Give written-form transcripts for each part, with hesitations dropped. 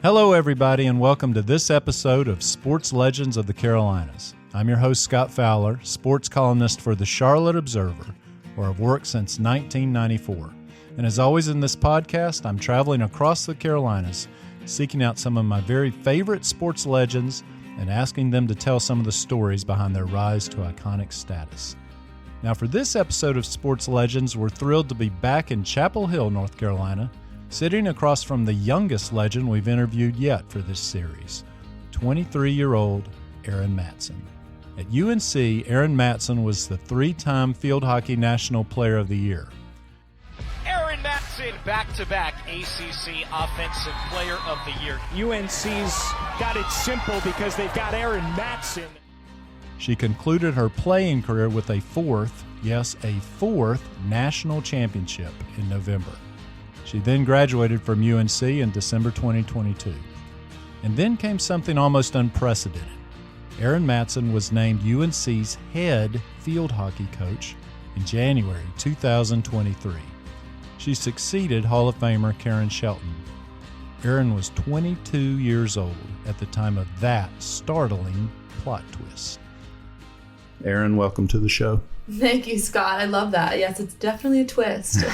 Hello, everybody, and welcome to this episode of Sports Legends of the Carolinas. I'm your host, Scott Fowler, sports columnist for the Charlotte Observer, where I've worked since 1994. And as always in this podcast, I'm traveling across the Carolinas, seeking out some of my very favorite sports legends and asking them to tell some of the stories behind their rise to iconic status. Now, for this episode of Sports Legends, we're thrilled to be back in Chapel Hill, North Carolina, sitting across from the youngest legend we've interviewed yet for this series, 23-year-old Erin Matson. At UNC, Erin Matson was the three-time Field Hockey National Player of the Year. Erin Matson, back-to-back ACC Offensive Player of the Year. UNC's got it simple because they've got Erin Matson. She concluded her playing career with a fourth national championship in November. She then graduated from UNC in December 2022. And then came something almost unprecedented. Erin Matson was named UNC's head field hockey coach in January 2023. She succeeded Hall of Famer Karen Shelton. Erin was 22 years old at the time of that startling plot twist. Erin, welcome to the show. Thank you, Scott. I love that. Yes, it's definitely a twist.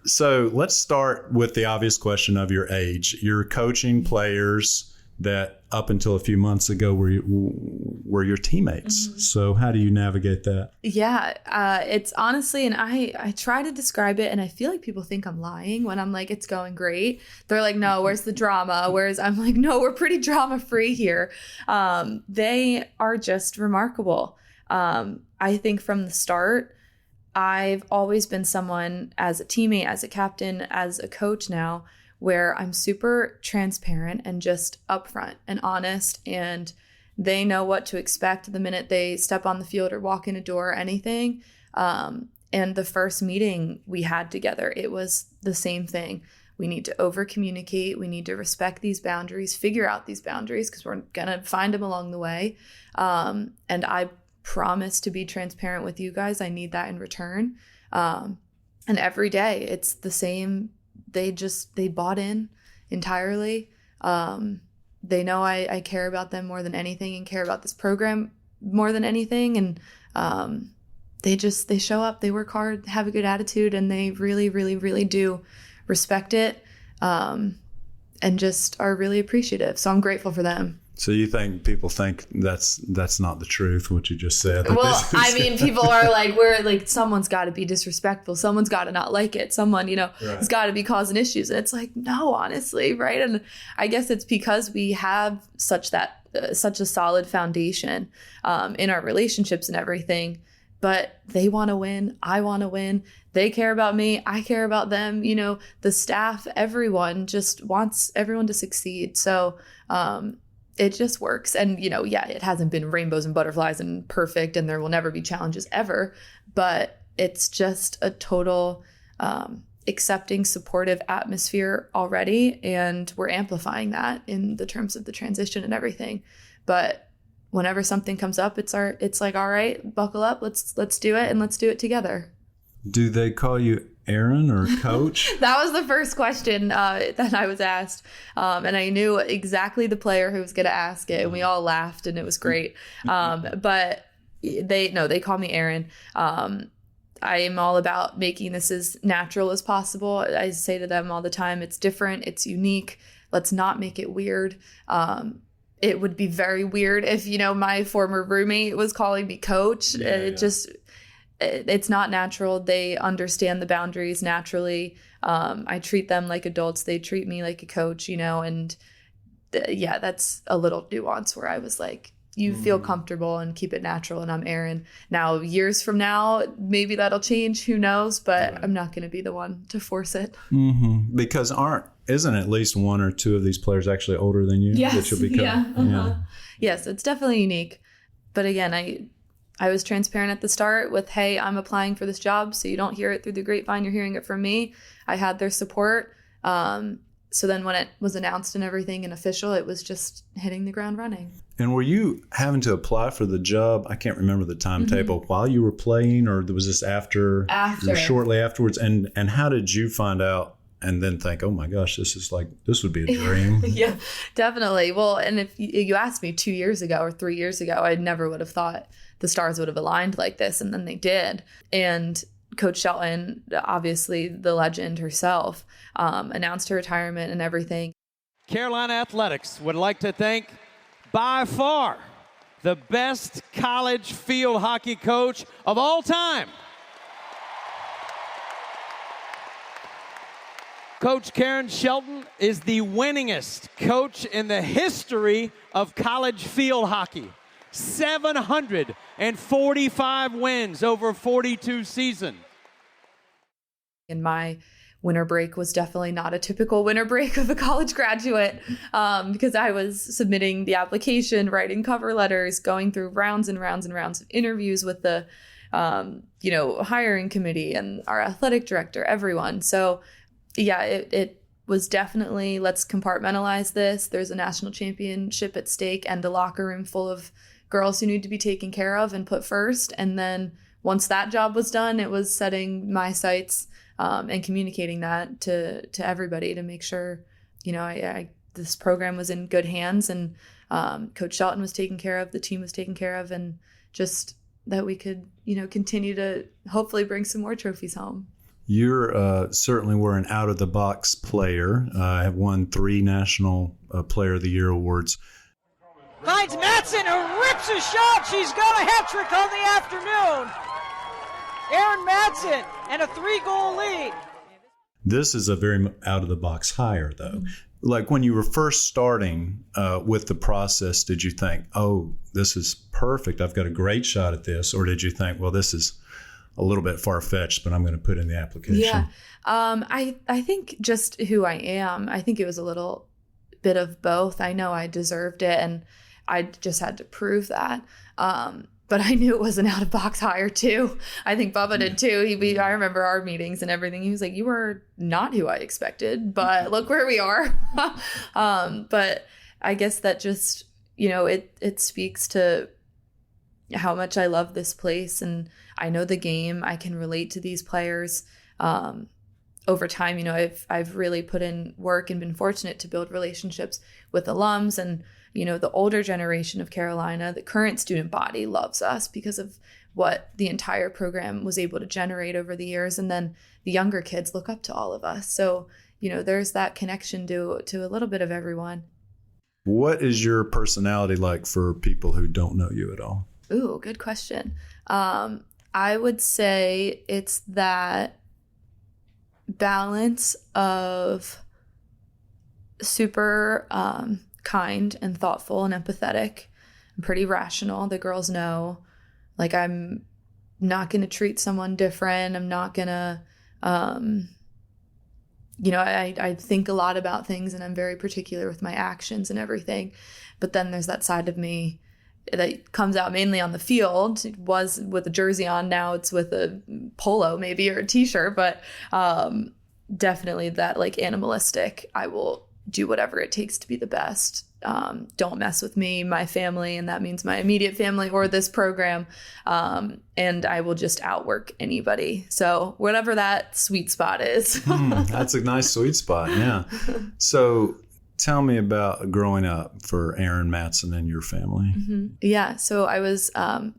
So let's start with the obvious question of your age. You're coaching players that up until a few months ago were your teammates. Mm-hmm. So how do you navigate that? Yeah, it's honestly, and I try to describe it, and I feel like people think I'm lying when I'm like, it's going great. They're like, no, where's the drama? Whereas I'm like, no, we're pretty drama free here. They are just remarkable. I think from the start, I've always been someone as a teammate, as a captain, as a coach now, where I'm super transparent and just upfront and honest, and they know what to expect the minute they step on the field or walk in a door or anything. And the first meeting we had together, it was the same thing. We need to over communicate. We need to respect these boundaries, figure out these boundaries, because we're going to find them along the way. And I promise to be transparent with you guys. I need that in return. And every day it's the same. They bought in entirely. They know I care about them more than anything and care about this program more than anything. And they show up, they work hard, have a good attitude, and they really, really, really do respect it, and just are really appreciative. So I'm grateful for them. So you think people think that's not the truth, what you just said? Well, I mean, people are like, someone's got to be disrespectful. Someone's got to not like it. Someone, has got to be causing issues. And it's like, no, honestly, right? And I guess it's because we have such a solid foundation in our relationships and everything. But they want to win. I want to win. They care about me. I care about them. The staff, everyone just wants everyone to succeed. So, it just works. And, it hasn't been rainbows and butterflies and perfect, and there will never be challenges ever, but it's just a total accepting, supportive atmosphere already. And we're amplifying that in the terms of the transition and everything. But whenever something comes up, it's like, all right, buckle up. Let's do it, and let's do it together. Do they call you Erin or Coach? That was the first question that I was asked. And I knew exactly the player who was going to ask it. And we all laughed, and it was great. But they call me Erin. I am all about making this as natural as possible. I say to them all the time, it's different. It's unique. Let's not make it weird. It would be very weird if, my former roommate was calling me Coach. It's not natural. They understand the boundaries naturally. I treat them like adults. They treat me like a coach, and that's a little nuance where I was like, you feel comfortable and keep it natural. And I'm Erin. Now, years from now, maybe that'll change. Who knows? But right. I'm not going to be the one to force it. Mm-hmm. Because isn't at least one or two of these players actually older than you? Yes. That you'll become? Yeah. Uh-huh. Yes, it's definitely unique. But again, I was transparent at the start with, hey, I'm applying for this job, so you don't hear it through the grapevine, you're hearing it from me. I had their support. So then when it was announced and everything and official, it was just hitting the ground running. And were you having to apply for the job? I can't remember the timetable, while you were playing, or was this after? After. Shortly afterwards? And how did you find out and then think, oh my gosh, this would be a dream. Yeah, definitely. Well, and if you asked me 2 years ago or 3 years ago, I never would have thought the stars would have aligned like this, and then they did. And Coach Shelton, obviously the legend herself, announced her retirement and everything. Carolina Athletics would like to thank, by far, the best college field hockey coach of all time. Coach Karen Shelton is the winningest coach in the history of college field hockey. 745 wins over 42 seasons. And my winter break was definitely not a typical winter break of a college graduate, because I was submitting the application, writing cover letters, going through rounds and rounds and rounds of interviews with the hiring committee and our athletic director, everyone. So yeah, it was definitely, let's compartmentalize this. There's a national championship at stake and a locker room full of girls who need to be taken care of and put first. And then once that job was done, it was setting my sights and communicating that to everybody to make sure, this program was in good hands, and Coach Shelton was taken care of, the team was taken care of, and just that we could, continue to hopefully bring some more trophies home. You're certainly were an out-of-the-box player. Have won 3 National Player of the Year awards. Finds Matson, who rips a shot. She's got a hat trick on the afternoon. Erin Matson, and a 3-goal lead. This is a very out-of-the-box hire, though. Like when you were first starting with the process, did you think, oh, this is perfect, I've got a great shot at this? Or did you think, well, this is a little bit far-fetched, but I'm going to put in the application? Yeah. I think just who I am, I think it was a little bit of both. I know I deserved it, and I just had to prove that. But I knew it was an out-of-box hire, too. I think Bubba did, too. I remember our meetings and everything. He was like, you were not who I expected, but look where we are. But I guess that just, it speaks to how much I love this place, and I know the game. I can relate to these players. Over time, I've really put in work and been fortunate to build relationships with alums, and the older generation of Carolina, the current student body, loves us because of what the entire program was able to generate over the years. And then the younger kids look up to all of us. So, there's that connection to a little bit of everyone. What is your personality like for people who don't know you at all? Ooh, good question. I would say it's that balance of super kind and thoughtful and empathetic. I'm pretty rational. The girls know, like, I'm not going to treat someone different. I'm not going to, I think a lot about things, and I'm very particular with my actions and everything. But then there's that side of me that comes out mainly on the field. It was with a jersey on. Now it's with a polo maybe, or a t-shirt, but definitely that, like, animalistic. I will do whatever it takes to be the best. Don't mess with me, my family, and that means my immediate family or this program. And I will just outwork anybody. So whatever that sweet spot is. That's a nice sweet spot. Yeah. So tell me about growing up for Erin Matson and your family. Mm-hmm. Yeah. So I was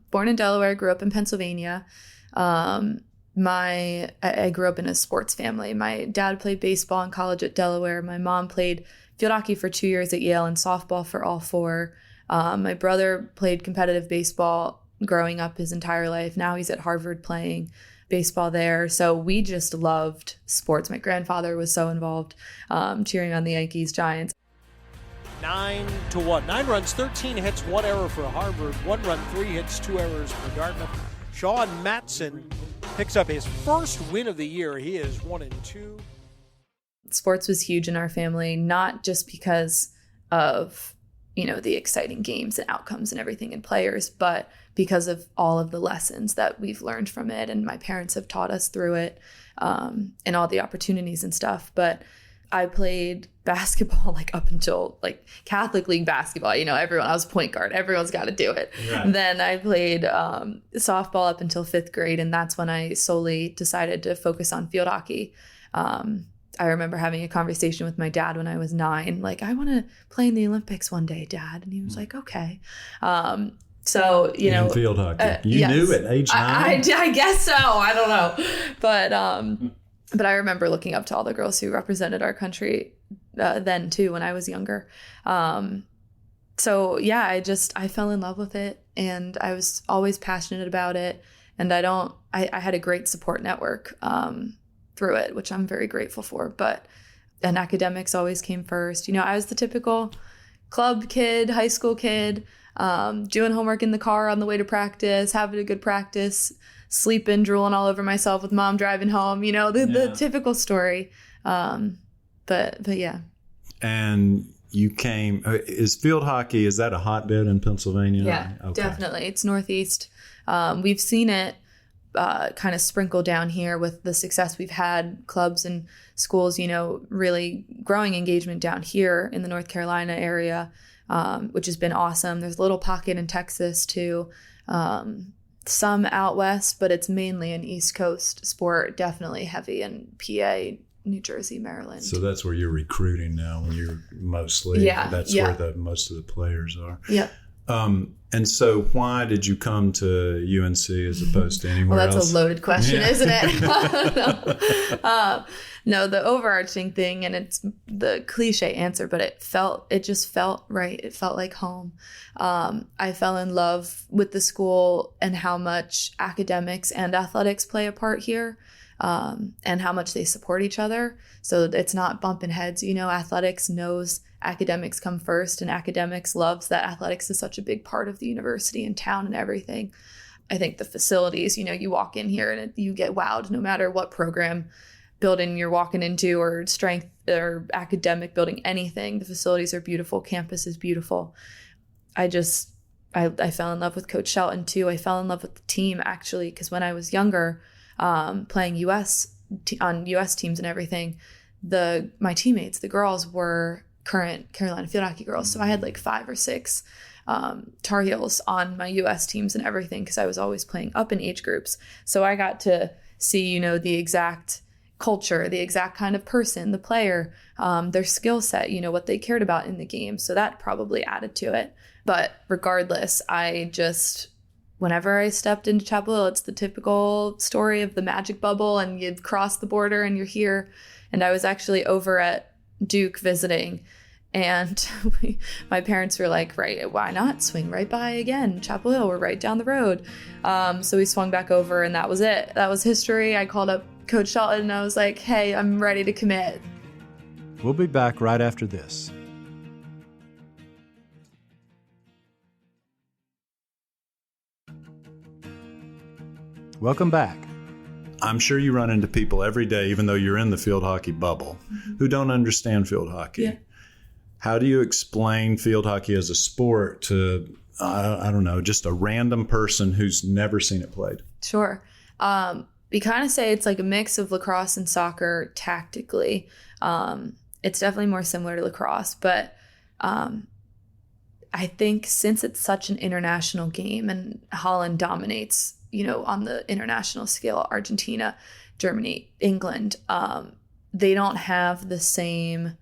born in Delaware, grew up in Pennsylvania. I grew up in a sports family. My dad played baseball in college at Delaware. My mom played field hockey for 2 years at Yale and softball for all 4. My brother played competitive baseball growing up his entire life. Now he's at Harvard playing baseball there. So we just loved sports. My grandfather was so involved, cheering on the Yankees, Giants. 9-1. 9 runs, 13 hits, 1 error for Harvard. 1 run, 3 hits, 2 errors for Dartmouth. Sean Matson picks up his first win of the year. He is 1-2. Sports was huge in our family, not just because of, the exciting games and outcomes and everything and players, but because of all of the lessons that we've learned from it. And my parents have taught us through it, and all the opportunities and stuff. But I played basketball up until Catholic League basketball. I was point guard. Everyone's got to do it. Right. Then I played softball up until 5th grade, and that's when I solely decided to focus on field hockey. I remember having a conversation with my dad when I was 9, like, I want to play in the Olympics one day, Dad. And he was like, okay. So, in field hockey. You yes. knew at age 9? I guess so. I don't know. But I remember looking up to all the girls who represented our country then too, when I was younger. So yeah, I fell in love with it, and I was always passionate about it. And I had a great support network through it, which I'm very grateful for. And academics always came first. You know, I was the typical club kid, high school kid, doing homework in the car on the way to practice, having a good practice, sleeping, drooling all over myself with mom driving home, you know, the typical story. But yeah. And you came, is field hockey, is that a hotbed in Pennsylvania? Yeah, okay. Definitely. It's Northeast. We've seen it kind of sprinkle down here with the success we've had, clubs and schools, you know, really growing engagement down here in the North Carolina area, which has been awesome. There's a little pocket in Texas too, some out west, but it's mainly an East Coast sport, definitely heavy in PA, New Jersey, Maryland. So that's where you're recruiting now, when you're mostly, that's where most of the players are. Yeah. And so why did you come to UNC as opposed to anywhere else? Well, that's a loaded question, isn't it? No, the overarching thing, and it's the cliche answer, but it just felt right. It felt like home. I fell in love with the school and how much academics and athletics play a part here, and how much they support each other. So it's not bumping heads. You know, athletics knows academics come first, and academics loves that athletics is such a big part of the university and town and everything. I think the facilities, you know, you walk in here and you get wowed no matter what program building you're walking into, or strength or academic building, anything. The facilities are beautiful. Campus is beautiful. I fell in love with Coach Shelton too. I fell in love with the team actually, because when I was younger, playing on US teams and everything, my teammates, the girls, were current Carolina field hockey girls. So I had like 5 or 6 Tar Heels on my US teams and everything, because I was always playing up in age groups. So I got to see, you know, the exact culture, the exact kind of person, the player, their skill set, you know, what they cared about in the game. So that probably added to it. But regardless, whenever I stepped into Chapel Hill, it's the typical story of the magic bubble, and you've crossed the border and you're here. And I was actually over at Duke visiting, and my parents were like, right, why not swing right by again? Chapel Hill, we're right down the road. So we swung back over, and that was it. That was history. I called up Coach Shelton and I was like, hey, I'm ready to commit. We'll be back right after this. Welcome back. I'm sure you run into people every day, even though you're in the field hockey bubble, who don't understand field hockey. Yeah. How do you explain field hockey as a sport to, I don't know, just a random person who's never seen it played? Sure. We kind of say it's like a mix of lacrosse and soccer tactically. It's definitely more similar to lacrosse, but I think since it's such an international game, and Holland dominates, you know, on the international scale, Argentina, Germany, England, they don't have the same,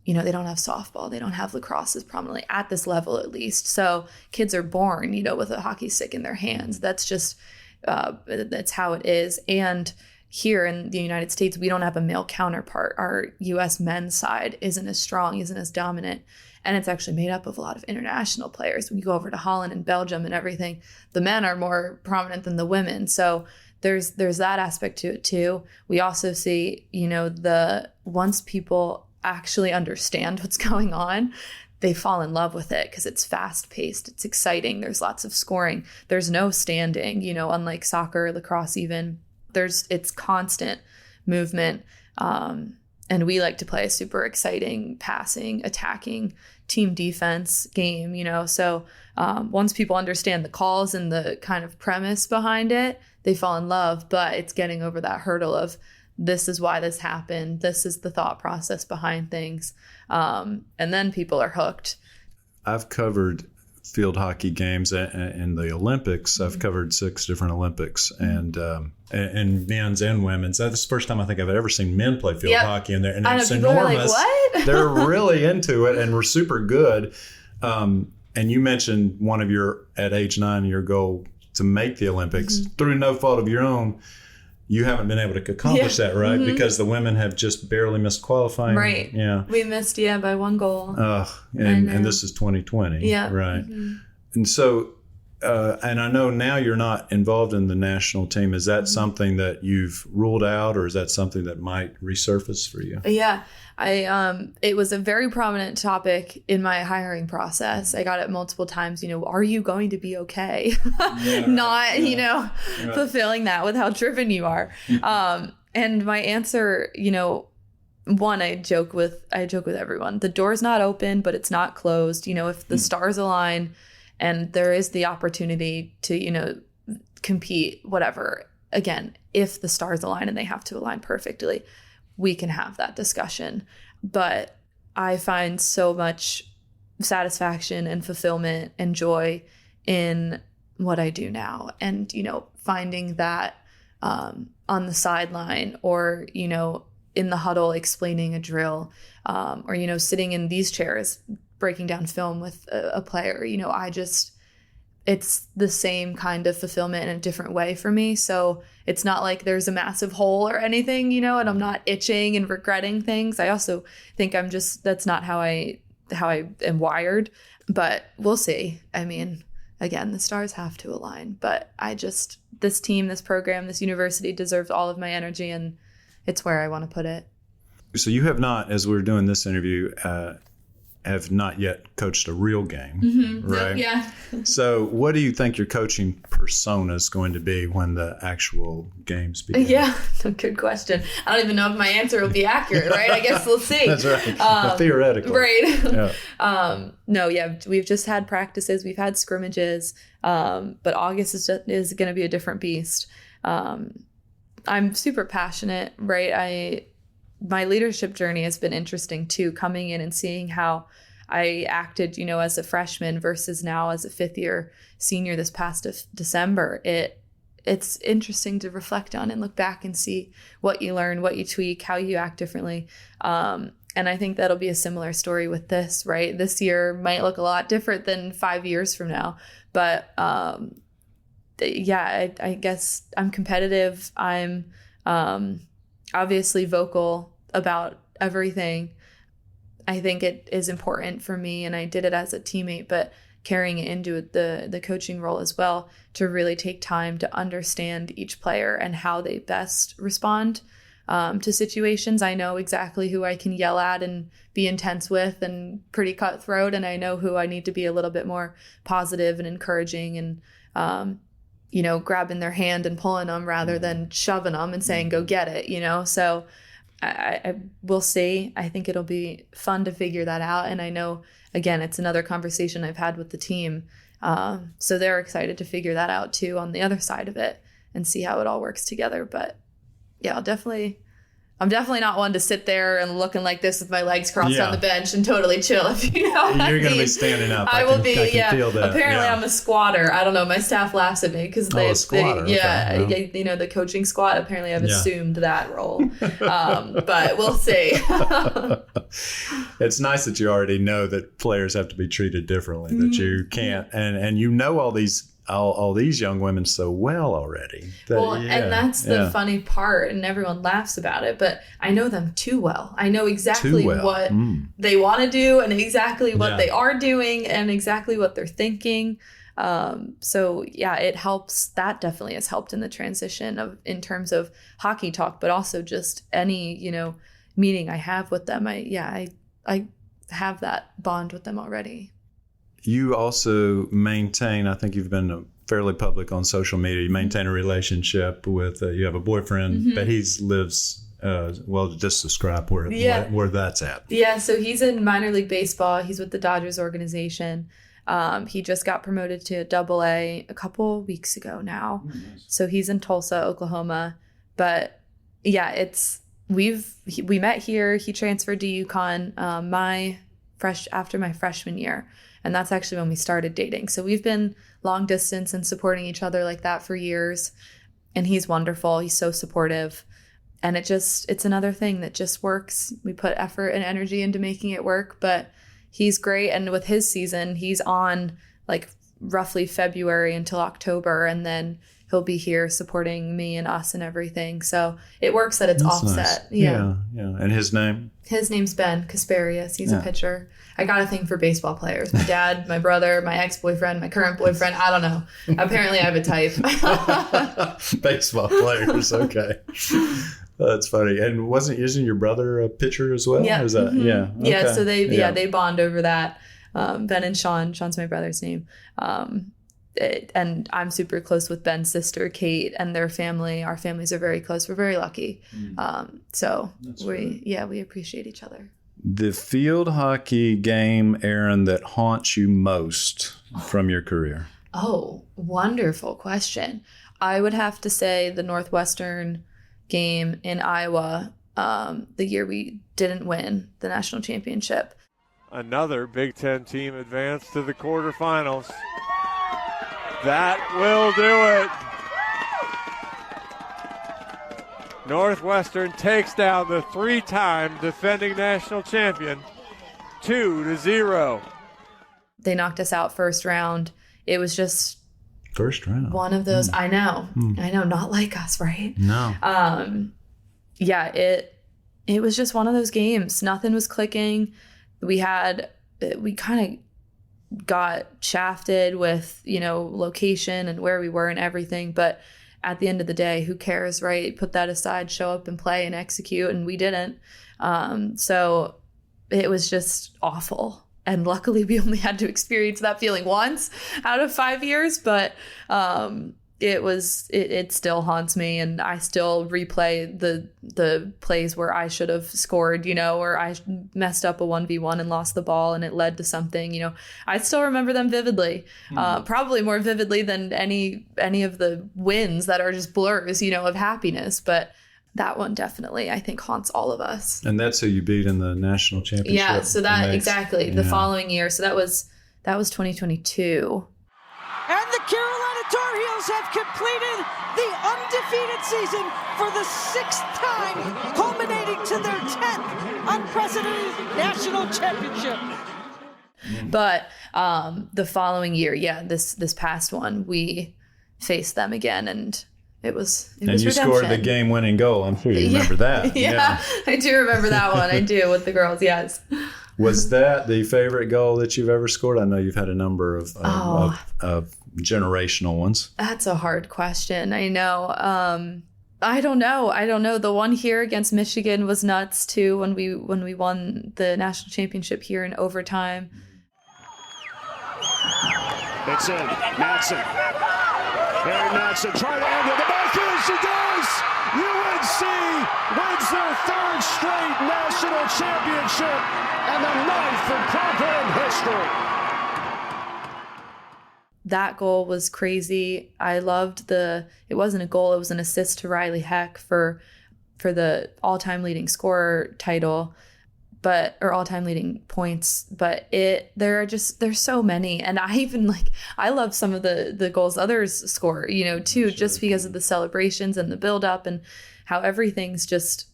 you know, they don't have softball, they don't have lacrosse as prominently at this level, at least. So kids are born, you know, with a hockey stick in their hands. That's just, that's how it is. And here in the United States, we don't have a male counterpart. Our U.S. men's side isn't as strong, isn't as dominant. And it's actually made up of a lot of international players. When you go over to Holland and Belgium and everything, the men are more prominent than the women. So there's that aspect to it too. We also see, you know, once people actually understand what's going on, they fall in love with it because it's fast paced, it's exciting, there's lots of scoring, there's no standing, you know, unlike soccer, lacrosse even. It's constant movement. And we like to play a super exciting passing, attacking team defense game, you know. So once people understand the calls and the kind of premise behind it, they fall in love. But it's getting over that hurdle of, this is why this happened. This is the thought process behind things. And then people are hooked. I've covered field hockey games and the Olympics. I've covered 6 different Olympics and men's and women's. That's the first time I think I've ever seen men play field hockey, and it's enormous. What? They're really into it, and we're super good. And you mentioned one of at age 9, your goal to make the Olympics through no fault of your own. You haven't been able to accomplish that, right? Because the women have just barely missed qualifying. Right. Yeah. We missed, by 1 goal. And this is 2020. Yeah. Right. And so, and I know now you're not involved in the national team. Is that something that you've ruled out, or is that something that might resurface for you? Yeah. It was a very prominent topic in my hiring process. I got it multiple times, are you going to be okay? Fulfilling that with how driven you are. And my answer, one, I joke with everyone. The door's not open, but it's not closed. If the stars align and there is the opportunity to, compete, whatever, again, if the stars align and they have to align perfectly, we can have that discussion. But I find so much satisfaction and fulfillment and joy in what I do now. And, finding that on the sideline or, in the huddle explaining a drill or, sitting in these chairs breaking down film with a player, it's the same kind of fulfillment in a different way for me. So it's not like there's a massive hole or anything, and I'm not itching and regretting things. I also think that's not how I am wired, but we'll see. I mean, again, the stars have to align, but this team, this program, this university deserves all of my energy, and it's where I want to put it. So you have not, as we're doing this interview, have not yet coached a real game, right? Yeah. So what do you think your coaching persona is going to be when the actual games begin? Yeah, good question. I don't even know if my answer will be accurate, right? I guess we'll see. That's right. Theoretically. Right. Yeah. We've just had practices. We've had scrimmages. But August is going to be a different beast. I'm super passionate, right? My leadership journey has been interesting too, coming in and seeing how I acted, as a freshman versus now as a 5th year senior this past December. It's interesting to reflect on and look back and see what you learn, what you tweak, how you act differently. And I think that'll be a similar story with this, right? This year might look a lot different than 5 years from now, but I guess I'm competitive. I'm obviously vocal about everything. I think it is important for me, and I did it as a teammate, but carrying it into the coaching role as well, to really take time to understand each player and how they best respond to situations. I know exactly who I can yell at and be intense with and pretty cutthroat, and I know who I need to be a little bit more positive and encouraging and grabbing their hand and pulling them rather than shoving them and saying, go get it, So I will see. I think it'll be fun to figure that out. And I know, again, it's another conversation I've had with the team. So they're excited to figure that out too on the other side of it and see how it all works together. But yeah, I'm definitely not one to sit there and looking like this with my legs crossed on the bench and totally chill. If you know what You're going to be standing up. I will be. I can feel that. Apparently, I'm a squatter. I don't know. My staff laughs at me because a squatter. Okay. The coaching squad. Apparently, I've assumed that role. But we'll see. It's nice that you already know that players have to be treated differently. That you can't, and all these young women so well already. And that's the funny part, and everyone laughs about it, but I know them too well. I know exactly what they want to do and exactly what they are doing and exactly what they're thinking. It helps. That definitely has helped in the transition in terms of hockey talk, but also just any, meeting I have with them. I have that bond with them already. You also maintain, I think you've been fairly public on social media, you maintain a relationship with, you have a boyfriend, but he lives, just describe where that's at. Yeah, so he's in minor league baseball. He's with the Dodgers organization. He just got promoted to AA a couple weeks ago now. Nice. So he's in Tulsa, Oklahoma. But yeah, we met here. He transferred to UConn after my freshman year. And that's actually when we started dating. So we've been long distance and supporting each other like that for years. And he's wonderful. He's so supportive. And it's another thing that just works. We put effort and energy into making it work, but he's great. And with his season, he's on like roughly February until October, and then he'll be here supporting me and us and everything. So it works that it's That's offset. Nice. Yeah. And his name? His name's Ben Kasparius. He's a pitcher. I got a thing for baseball players. My dad, my brother, my ex-boyfriend, my current boyfriend. I don't know. Apparently I have a type. Baseball players. Okay. That's funny. And isn't your brother a pitcher as well? Yeah. Is that, Yeah. Okay. So they bond over that. Ben and Sean's my brother's name. And I'm super close with Ben's sister, Kate, and their family. Our families are very close. We're very lucky. So we appreciate each other. The field hockey game, Erin, that haunts you most from your career? Oh, wonderful question. I would have to say the Northwestern game in Iowa, the year we didn't win the national championship. Another Big Ten team advanced to the quarterfinals. That will do it. Northwestern takes down the 3-time defending national champion 2-0. They knocked us out first round. It was just First round. one of those. I know, not like us, right? No. It was just one of those games. Nothing was clicking. We kind of got shafted with, location and where we were and everything. But at the end of the day, who cares, right? Put that aside, show up and play and execute. And we didn't. So it was just awful. And luckily we only had to experience that feeling once out of 5 years. But it still haunts me, and I still replay the plays where I should have scored, or I messed up a 1v1 and lost the ball and it led to something. I still remember them vividly, probably more vividly than any of the wins that are just blurs, of happiness. But that one definitely, I think, haunts all of us. And that's who you beat in the national championship. Yeah, so that exactly the following year. So that was 2022. And the Carolina Tar Heels have completed the undefeated season for the 6th time, culminating to their 10th unprecedented national championship. But the following year, this past one, we faced them again, and it was you redemption. Scored the game-winning goal. I'm sure you remember that. Yeah, I do remember that one. I do, with the girls, yes. Was that the favorite goal that you've ever scored? I know you've had a number of generational ones. That's a hard question. I know. I don't know. The one here against Michigan was nuts too, when we won the national championship here in overtime. It's in. Matson. Erin Matson trying to end it. The back in, she does! UNC wins their 3rd straight national championship and the 9th in program history. That goal was crazy. I loved it wasn't a goal, it was an assist to Riley Heck for the all-time leading scorer title, or all-time leading points. But there's so many. And I love some of the goals others score, too, just because of the celebrations and the build-up and how everything's just,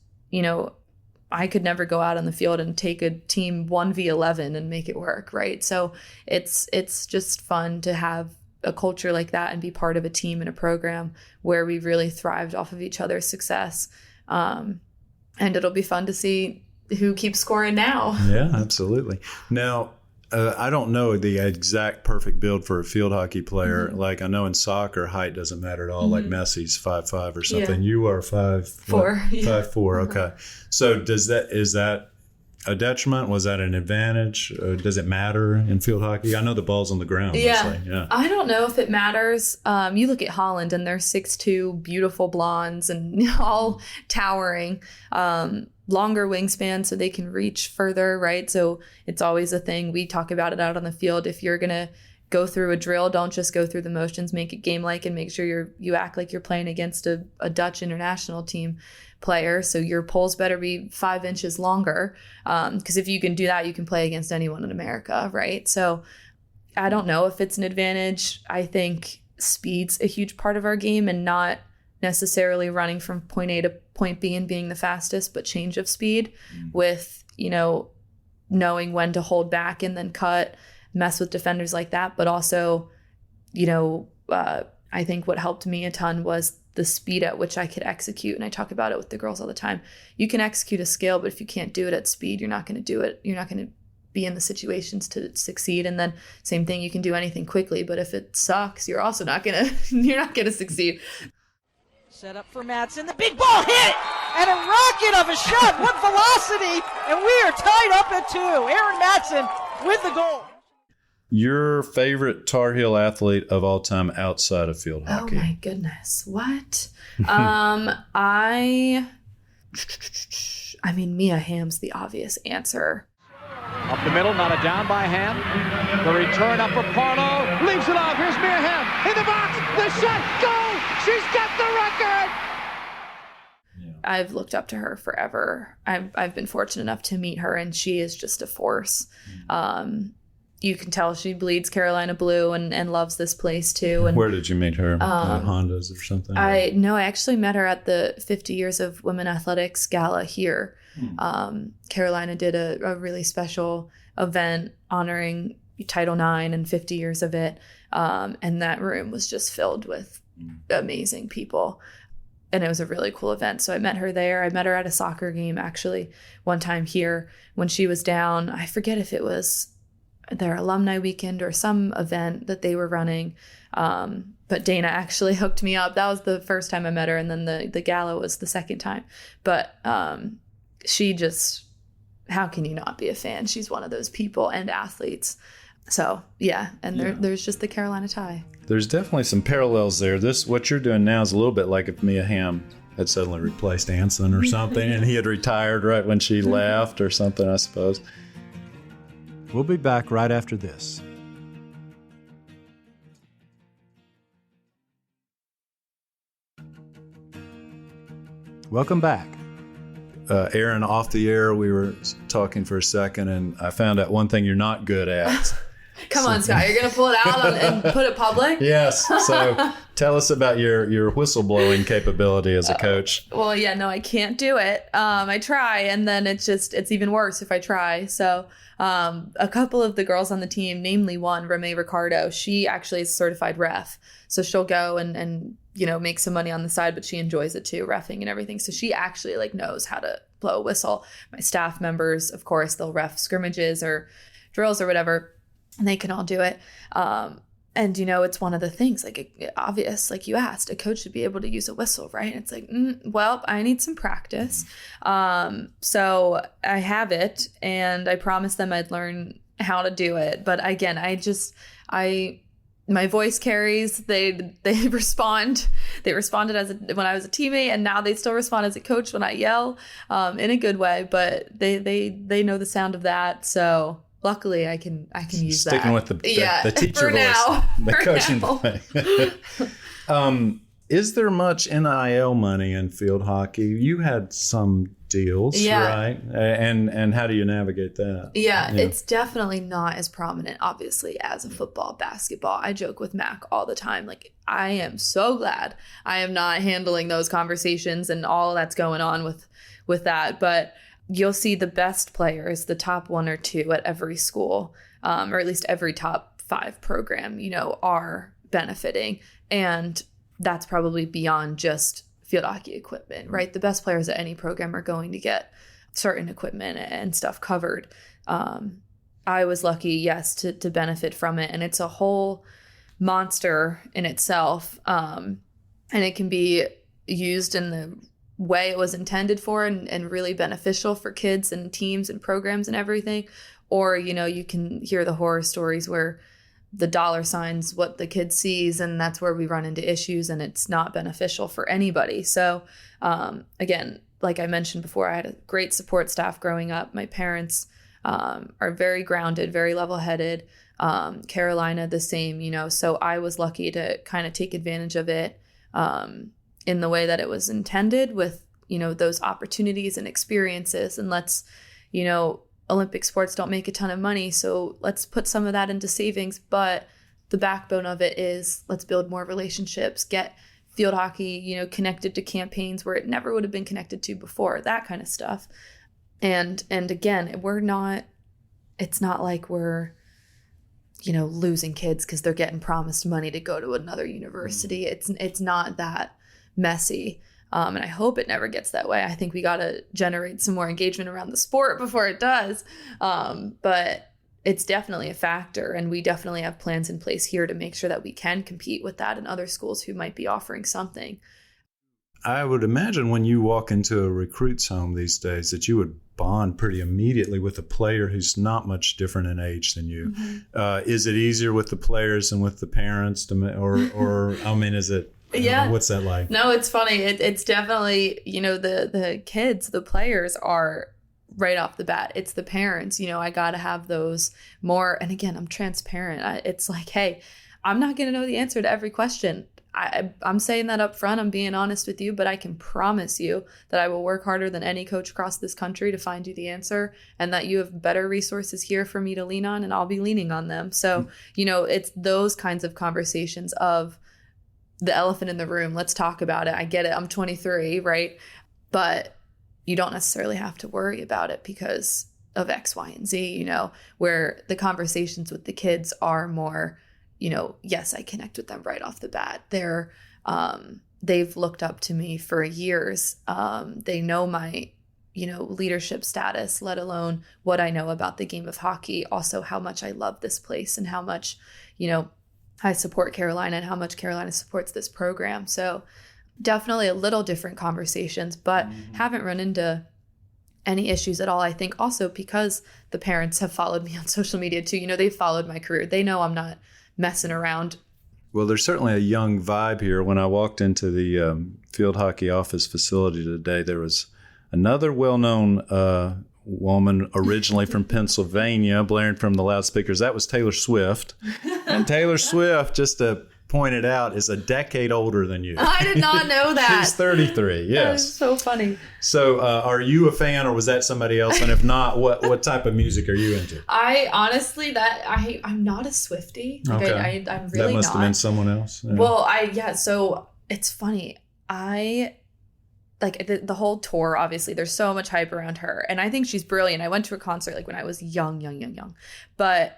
I could never go out on the field and take a team 1v11 and make it work, right? So it's just fun to have a culture like that and be part of a team and a program where we really thrived off of each other's success. And it'll be fun to see who keeps scoring now. Yeah, absolutely. Now, I don't know the exact perfect build for a field hockey player. Mm-hmm. Like I know in soccer, height doesn't matter at all. Mm-hmm. Like Messi's 5'5" or something. Yeah. You are 5'4". 5'4". Okay. So is that a detriment? Was that an advantage? Does it matter in field hockey? I know the ball's on the ground. Yeah. I don't know if it matters. You look at Holland and they're 6'2", beautiful blondes and all towering. Longer wingspan so they can reach further, right? So it's always a thing. We talk about it out on the field. If you're going to go through a drill, don't just go through the motions, make it game-like and make sure you act like you're playing against a Dutch international team player. So your poles better be 5 inches longer. Because if you can do that, you can play against anyone in America, right? So I don't know if it's an advantage. I think speed's a huge part of our game, and not necessarily running from point A to point B and being the fastest, but change of speed with, knowing when to hold back and then cut, mess with defenders like that. But also, I think what helped me a ton was the speed at which I could execute. And I talk about it with the girls all the time. You can execute a skill, but if you can't do it at speed, you're not going to do it. You're not going to be in the situations to succeed. And then same thing, you can do anything quickly, but if it sucks, you're also not going to succeed. Set up for Matson. The big ball hit! And a rocket of a shot. What velocity! And we are tied up at 2. Erin Matson with the goal. Your favorite Tar Heel athlete of all time outside of field hockey? Oh my goodness. What? I mean, Mia Hamm's the obvious answer. Up the middle, not a down by Hamm. The return up for Parlow. Leaves it off. Here's Mia Hamm in the box. The shot. Goal! She's got the record! I've looked up to her forever. I've been fortunate enough to meet her, and she is just a force. You can tell she bleeds Carolina blue and loves this place too. And where did you meet her? At Honda's or something? I actually met her at the 50 Years of Women Athletics Gala here. Carolina did a really special event honoring Title IX and 50 years of it. And that room was just filled with amazing people. And it was a really cool event. So I met her there. I met her at a soccer game, actually, one time here when she was down. I forget if it was their alumni weekend or some event that they were running. But Dana actually hooked me up. That was the first time I met her. And then the gala was the second time. But she just, how can you not be a fan? She's one of those people and athletes. So, yeah. And there's just the Carolina tie. There's definitely some parallels there. What you're doing now is a little bit like if Mia Hamm had suddenly replaced Anson or something and he had retired right when she left or something, I suppose. We'll be back right after this. Welcome back. Erin, off the air, we were talking for a second, and I found out one thing you're not good at. Come on, Scott. You're going to pull it out and put it public? Yes. So tell us about your whistleblowing capability as a coach. Well, yeah, no, I can't do it. I try, and then it's even worse if I try. So a couple of the girls on the team, namely one, Renee Ricardo, she actually is a certified ref. So she'll go and make some money on the side, but she enjoys it too, reffing and everything. So she actually knows how to blow a whistle. My staff members, of course, they'll ref scrimmages or drills or whatever, and they can all do it. And, it's one of the things, obvious, like you asked, a coach should be able to use a whistle, right? And it's well, I need some practice. So I have it, and I promised them I'd learn how to do it. But again, my voice carries. They respond. They responded when I was a teammate, and now they still respond as a coach when I yell, in a good way. But they know the sound of that. So luckily, I can use that. Sticking with the teacher voice, now, the coaching voice. Is there much NIL money in field hockey? You had some deals, right? And how do you navigate that? Yeah, it's definitely not as prominent, obviously, as a football, basketball. I joke with Mac all the time. I am so glad I am not handling those conversations and all that's going on with that. But you'll see the best players, the top 1 or 2 at every school, or at least every top 5 program, are benefiting. And that's probably beyond just field hockey equipment, right? The best players at any program are going to get certain equipment and stuff covered. I was lucky, yes, to benefit from it. And it's a whole monster in itself. And it can be used in the way it was intended for and really beneficial for kids and teams and programs and everything. Or, you can hear the horror stories where the dollar signs what the kid sees, and that's where we run into issues, and it's not beneficial for anybody. So again, like I mentioned before, I had a great support staff growing up. My parents are very grounded, very level-headed. Carolina, the same, so I was lucky to kind of take advantage of it in the way that it was intended with, those opportunities and experiences. And let's Olympic sports don't make a ton of money, so let's put some of that into savings. But the backbone of it is let's build more relationships, get field hockey, connected to campaigns where it never would have been connected to before, that kind of stuff. And again, it's not like we're, losing kids because they're getting promised money to go to another university. It's not that messy. And I hope it never gets that way. I think we got to generate some more engagement around the sport before it does. But it's definitely a factor. And we definitely have plans in place here to make sure that we can compete with that in other schools who might be offering something. I would imagine when you walk into a recruit's home these days that you would bond pretty immediately with a player who's not much different in age than you. Mm-hmm. Is it easier with the players and with the parents or I mean, is it? Yeah. What's that like? No, it's funny. It's definitely, the kids, the players are right off the bat. It's the parents, I got to have those more. And again, I'm transparent. It's like, hey, I'm not going to know the answer to every question. I'm saying that up front. I'm being honest with you, but I can promise you that I will work harder than any coach across this country to find you the answer, and that you have better resources here for me to lean on, and I'll be leaning on them. So, it's those kinds of conversations of the elephant in the room. Let's talk about it. I get it. I'm 23, right? But you don't necessarily have to worry about it because of X, Y, and Z, where the conversations with the kids are more, yes, I connect with them right off the bat. They've looked up to me for years. They know my, leadership status, let alone what I know about the game of hockey. Also, how much I love this place and how much, I support Carolina and how much Carolina supports this program. So definitely a little different conversations, but haven't run into any issues at all. I think also because the parents have followed me on social media too. They've followed my career. They know I'm not messing around. Well, there's certainly a young vibe here. When I walked into the field hockey office facility today, there was another well-known woman originally from Pennsylvania blaring from the loudspeakers. That was Taylor Swift. And Taylor Swift, just to point it out, is a decade older than you. I did not know that. She's 33, yes. That is so funny. So are you a fan, or was that somebody else? And if not, what type of music are you into? I honestly, I'm not a Swiftie. Okay. I'm really that must not. have been someone else. Yeah. Well, so it's funny. The whole tour, obviously, there's so much hype around her. And I think she's brilliant. I went to a concert when I was young. But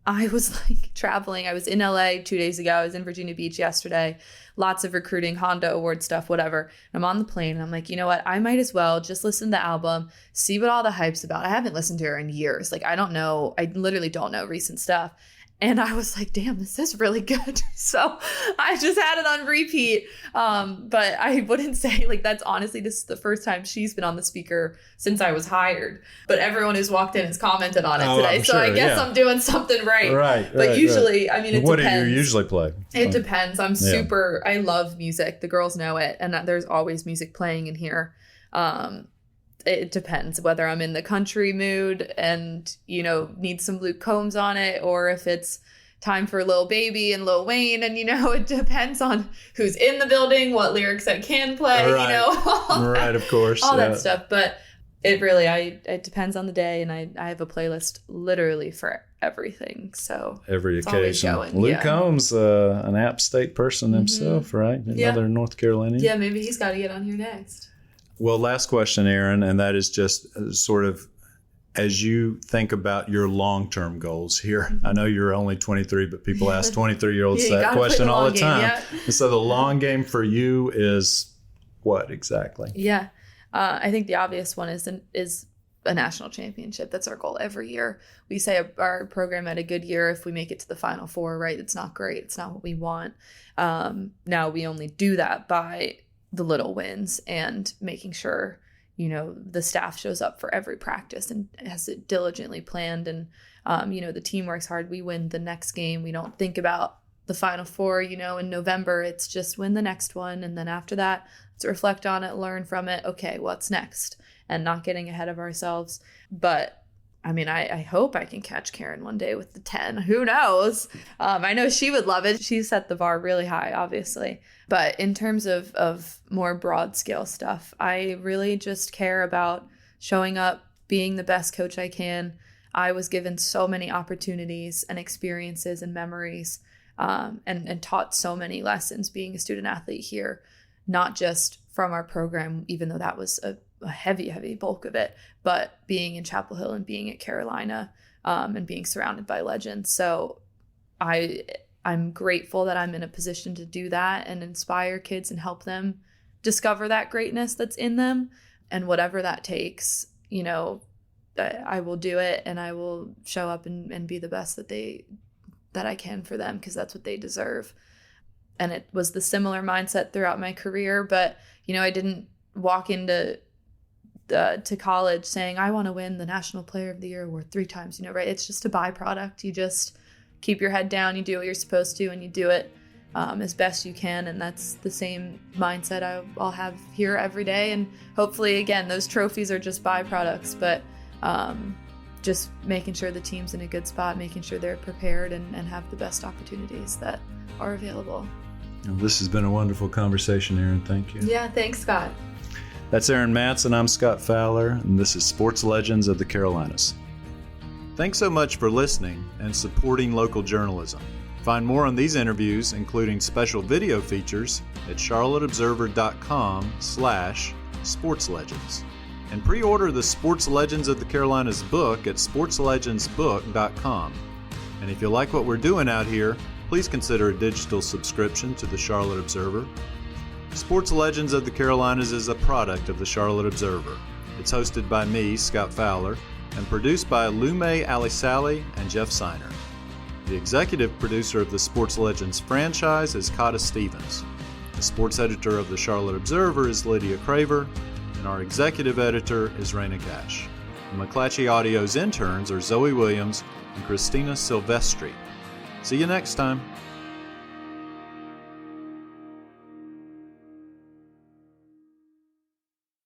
I was traveling. I was in LA 2 days ago. I was in Virginia Beach yesterday. Lots of recruiting, Honda Award stuff, whatever. And I'm on the plane and I'm like, you know what? I might as well just listen to the album, see what all the hype's about. I haven't listened to her in years. I don't know. I literally don't know recent stuff. And I was like, damn, this is really good. So I just had it on repeat. But I wouldn't say that's honestly, this is the first time she's been on the speaker since I was hired. But everyone who's walked in has commented on it today. I'm so sure, I guess I'm doing something right. Right. But usually, I mean, it what depends. What do you usually play? It depends. I love music. The girls know it. And there's always music playing in here. It depends whether I'm in the country mood and, need some Luke Combs on it, or if it's time for Lil Baby and Lil Wayne. And, it depends on who's in the building, what lyrics I can play, Right, of course. All that stuff. But it really, it depends on the day. And I have a playlist literally for everything. So every occasion. Luke Combs, an App State person himself, right? Another North Carolinian. Yeah, maybe he's got to get on here next. Well, last question, Erin, and that is just sort of as you think about your long-term goals here. I know you're only 23, but people ask 23-year-olds that question all the time. Yeah. And so the long game for you is what exactly? Yeah. I think the obvious one is a national championship. That's our goal every year. We say our program had a good year if we make it to the Final Four, right? It's not great. It's not what we want. Now we only do that by the little wins and making sure, the staff shows up for every practice and has it diligently planned. And, the team works hard. We win the next game. We don't think about the Final Four, in November. It's just win the next one. And then after that, let's reflect on it, learn from it. Okay, what's next? And not getting ahead of ourselves. But I hope I can catch Karen one day with the 10. Who knows? I know she would love it. She set the bar really high, obviously. But in terms of more broad scale stuff, I really just care about showing up, being the best coach I can. I was given so many opportunities and experiences and memories, and taught so many lessons being a student athlete here, not just from our program, even though that was a heavy bulk of it, but being in Chapel Hill and being at Carolina, and being surrounded by legends. So I'm grateful that I'm in a position to do that and inspire kids and help them discover that greatness that's in them. And whatever that takes, you know, I will do it, and I will show up and be the best that I can for them, because that's what they deserve. And it was the similar mindset throughout my career, but, you know, I didn't walk into to college saying, I want to win the National Player of the Year award 3 times, you know, right? It's just a byproduct. You just keep your head down, you do what you're supposed to, and you do it as best you can. And that's the same mindset I'll have here every day. And hopefully, again, those trophies are just byproducts, but just making sure the team's in a good spot, making sure they're prepared and have the best opportunities that are available. Well, this has been a wonderful conversation, Erin. Thank you. Yeah, thanks, Scott. That's Erin Matson. I'm Scott Fowler, and this is Sports Legends of the Carolinas. Thanks so much for listening and supporting local journalism. Find more on these interviews, including special video features, at charlotteobserver.com/sportslegends. And pre-order the Sports Legends of the Carolinas book at sportslegendsbook.com. And if you like what we're doing out here, please consider a digital subscription to the Charlotte Observer. Sports Legends of the Carolinas is a product of the Charlotte Observer. It's hosted by me, Scott Fowler, and produced by Lume Alisali and Jeff Seiner. The executive producer of the Sports Legends franchise is Cotta Stevens. The sports editor of the Charlotte Observer is Lydia Craver, and our executive editor is Raina Cash. The McClatchy Audio's interns are Zoe Williams and Christina Silvestri. See you next time.